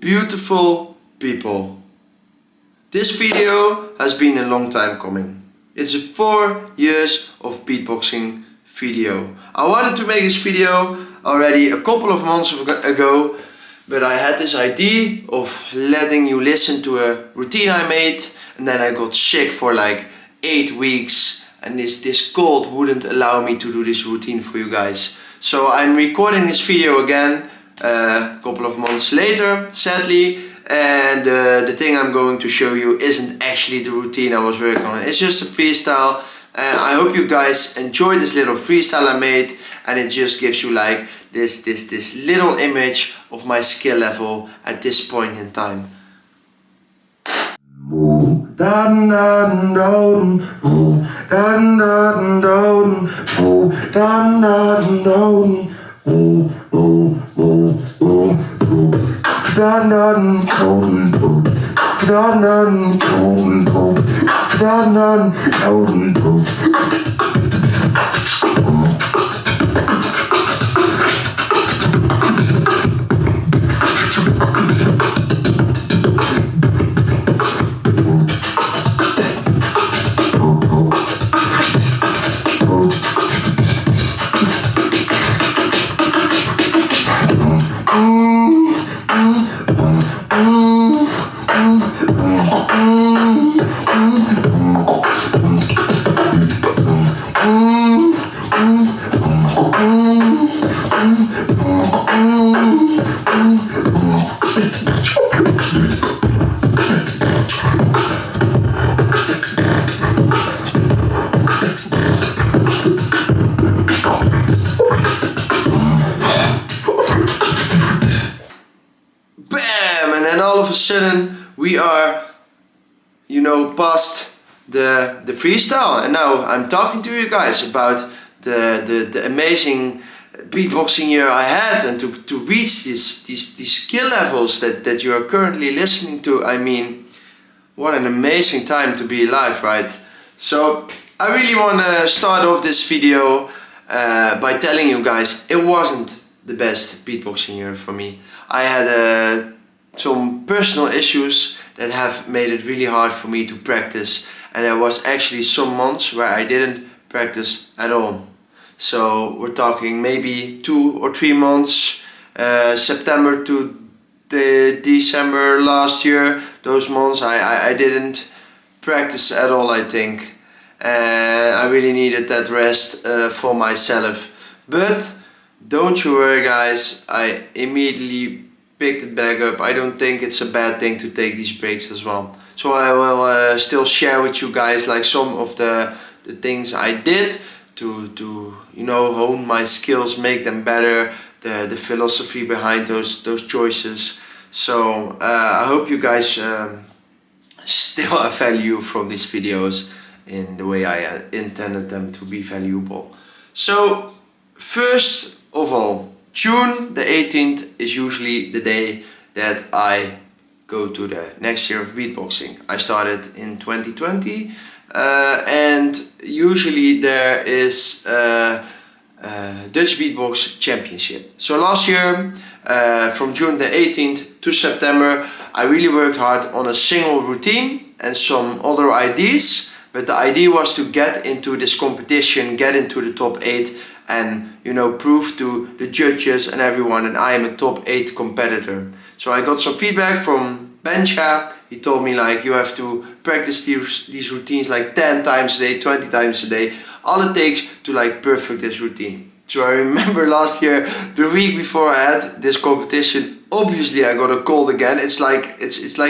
Beautiful people, this video has been a long time coming. It's a 4 years of beatboxing video. I wanted to make this video already a couple of months ago, but I had this idea of letting you listen to a routine I made, and then I got sick for like 8 weeks, and this cold wouldn't allow me to do this routine for you guys. So I'm recording this video again a couple of months later, sadly, and the thing I'm going to show you isn't actually the routine I was working on. It's just a freestyle, and I hope you guys enjoy this little freestyle I made, and it just gives you like this little image of my skill level at this point in time. All of a sudden we are, you know, past the freestyle, and now I'm talking to you guys about the amazing beatboxing year I had, and to reach these skill levels that you are currently listening to. I mean, what an amazing time to be alive, right? So I really want to start off this video by telling you guys it wasn't the best beatboxing year for me. I had some personal issues that have made it really hard for me to practice, and there was actually some months where I didn't practice at all. So we're talking maybe 2 or 3 months, September to December last year. Those months I didn't practice at all, I think, and I really needed that rest for myself. But don't you worry guys, I immediately picked it back up. I don't think it's a bad thing to take these breaks as well. So I will still share with you guys like some of the things I did to you know, hone my skills, make them better, the philosophy behind those choices. So I hope you guys still have value from these videos in the way I intended them to be valuable. So first of all, June the 18th is usually the day that I go to the next year of beatboxing. I started in 2020, and usually there is a Dutchbeatbox championship. So last year, from June the 18th to September, I really worked hard on a single routine and some other ideas, but the idea was to get into this competition, get into the top 8, and you know, prove to the judges and everyone that I am a top 8 competitor. So I got some feedback from Bencha. He told me like, you have to practice these routines like 10 times a day, 20 times a day. All it takes to like perfect this routine. So I remember last year, the week before I had this competition, obviously I got a cold again. It's like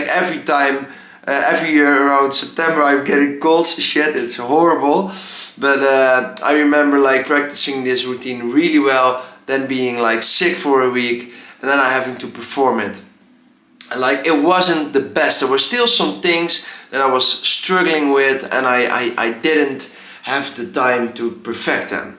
every time, every year around September I'm getting colds. Shit, it's horrible. But I remember like practicing this routine really well, then being like sick for a week, and then I having to perform it. And like, it wasn't the best. There were still some things that I was struggling with, and I didn't have the time to perfect them.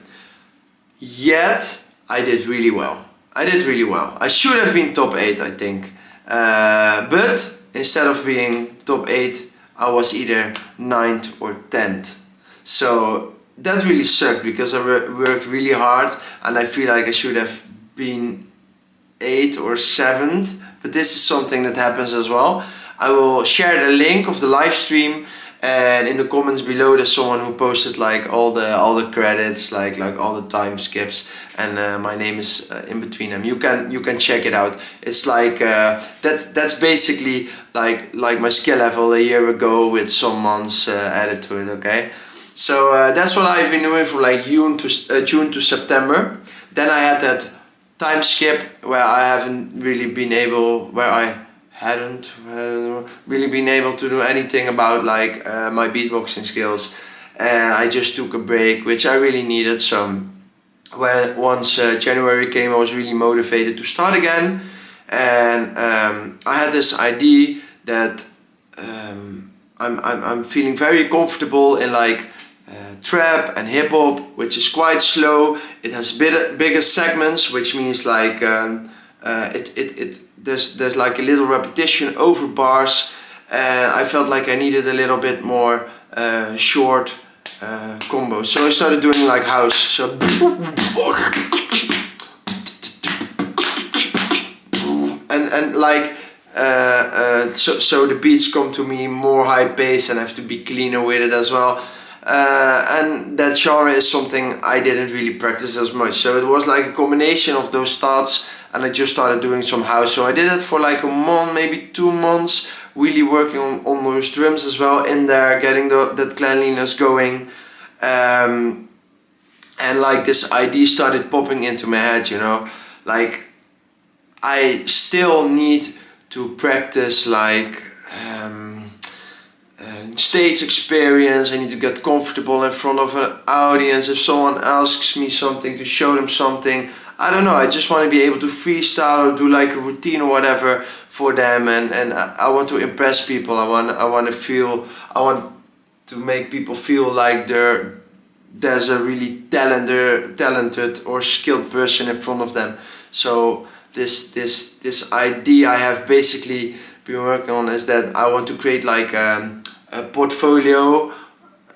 Yet I did really well. I should have been top 8, I think. But instead of being top 8, I was either 9th or 10th. So that really sucked, because I worked really hard and I feel like I should have been 8th or 7th, but this is something that happens as well. I will share the link of the live stream, and in the comments below there's someone who posted like all the credits, like all the time skips, and my name is in between them. You can check it out. It's like that's basically like my skill level a year ago with some months added to it. Okay, so that's what I've been doing from like June to September. Then I had that time skip where I hadn't really been able to do anything about like my beatboxing skills, and I just took a break, which I really needed. So once January came, I was really motivated to start again, and I had this idea that I'm feeling very comfortable in like trap and hip hop, which is quite slow. It has bigger segments, which means like there's like a little repetition over bars, and I felt like I needed a little bit more short combos. So I started doing like house. So and like so the beats come to me more high pace, and I have to be cleaner with it as well. And that genre is something I didn't really practice as much, so it was like a combination of those thoughts, and I just started doing some house. So I did it for like a month, maybe 2 months, really working on those drums as well in there, getting that cleanliness going, and like this idea started popping into my head, you know, like I still need to practice like stage experience. I need to get comfortable in front of an audience. If someone asks me something, to show them something, I don't know, I just want to be able to freestyle or do like a routine or whatever for them, and I want to impress people. I want to make people feel like there's a really talented or skilled person in front of them. So this idea I have basically been working on is that I want to create like a portfolio.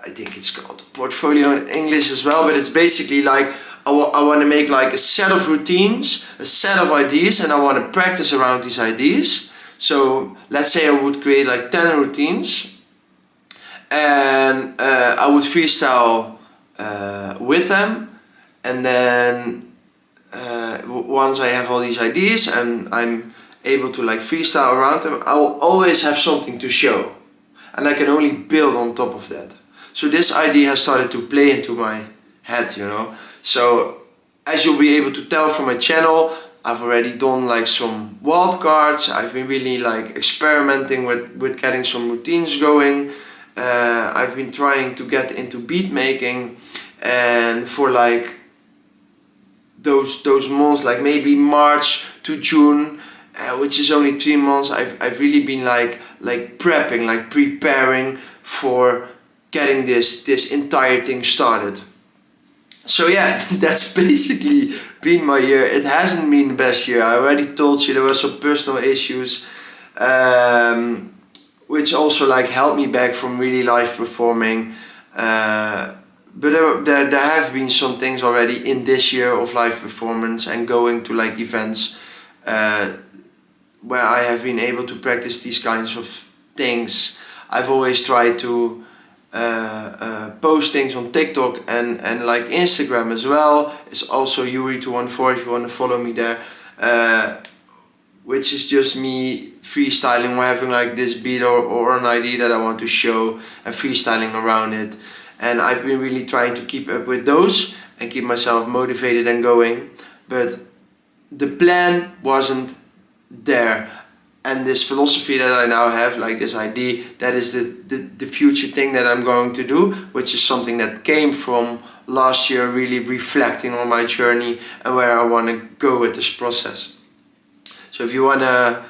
I think it's called portfolio in English as well, but it's basically like I want to make like a set of routines, a set of ideas, and I want to practice around these ideas. So let's say I would create like 10 routines, and I would freestyle with them, and then once I have all these ideas and I'm able to like freestyle around them, I will always have something to show, and I can only build on top of that. So this idea has started to play into my head, you know. So as you'll be able to tell from my channel, I've already done like some wildcards. I've been really like experimenting with getting some routines going. I've been trying to get into beat making, and for like those months, like maybe March to June, which is only 3 months, I've really been like prepping, like preparing for getting this entire thing started. So yeah, that's basically been my year. It hasn't been the best year. I already told you there were some personal issues, which also like held me back from really live performing. But there have been some things already in this year of live performance and going to like events where I have been able to practice these kinds of things. I've always tried to post things on TikTok and like Instagram as well. It's also Youri214 if you want to follow me there, which is just me freestyling or having like this beat or an idea that I want to show and freestyling around it. And I've been really trying to keep up with those and keep myself motivated and going, but the plan wasn't there. And this philosophy that I now have, like this idea, that is the future thing that I'm going to do, which is something that came from last year, really reflecting on my journey and where I want to go with this process. So if you want to,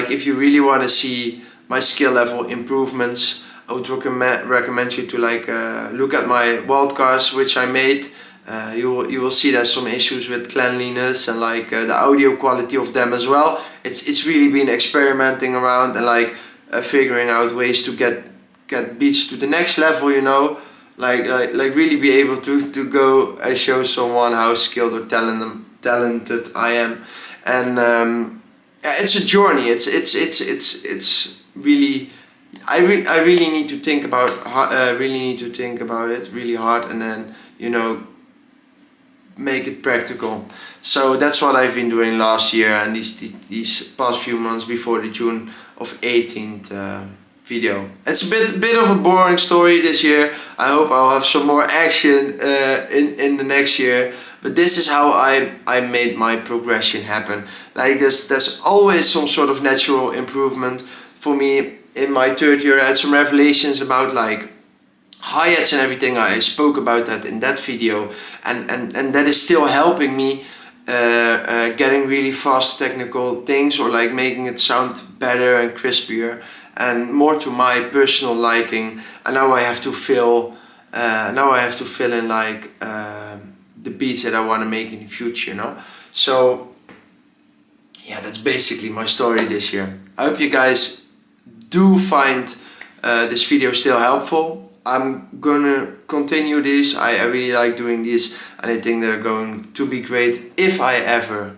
if you really want to see my skill level improvements, I would recommend you to like look at my wildcards which I made. You will see there's some issues with cleanliness and like the audio quality of them as well. It's really been experimenting around and like figuring out ways to get beats to the next level, you know, like really be able to go and show someone how skilled or talented I am. And yeah, it's a journey. It's really. I really need to think about it really hard, and then make it practical. So that's what I've been doing last year and these past few months before the June of 18th video. It's a bit of a boring story this year. I hope I'll have some more action in the next year. But this is how I made my progression happen. Like there's always some sort of natural improvement for me. In my third year I had some revelations about like hi-hats and everything. I spoke about that in that video, and that is still helping me getting really fast technical things, or like making it sound better and crispier and more to my personal liking. And now I have to fill in like the beats that I want to make in the future, So yeah, that's basically my story this year. I hope you guys do find this video still helpful. I'm gonna continue this. I really like doing this, and I think they're going to be great if I ever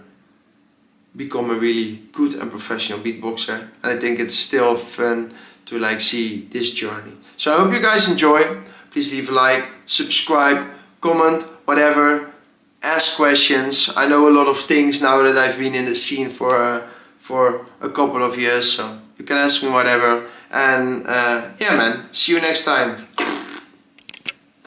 become a really good and professional beatboxer. And I think it's still fun to like see this journey. So I hope you guys enjoy. Please leave a like, subscribe, comment, whatever. Ask questions. I know a lot of things now that I've been in the scene for a couple of years, so you can ask me whatever. And yeah man, see you next time.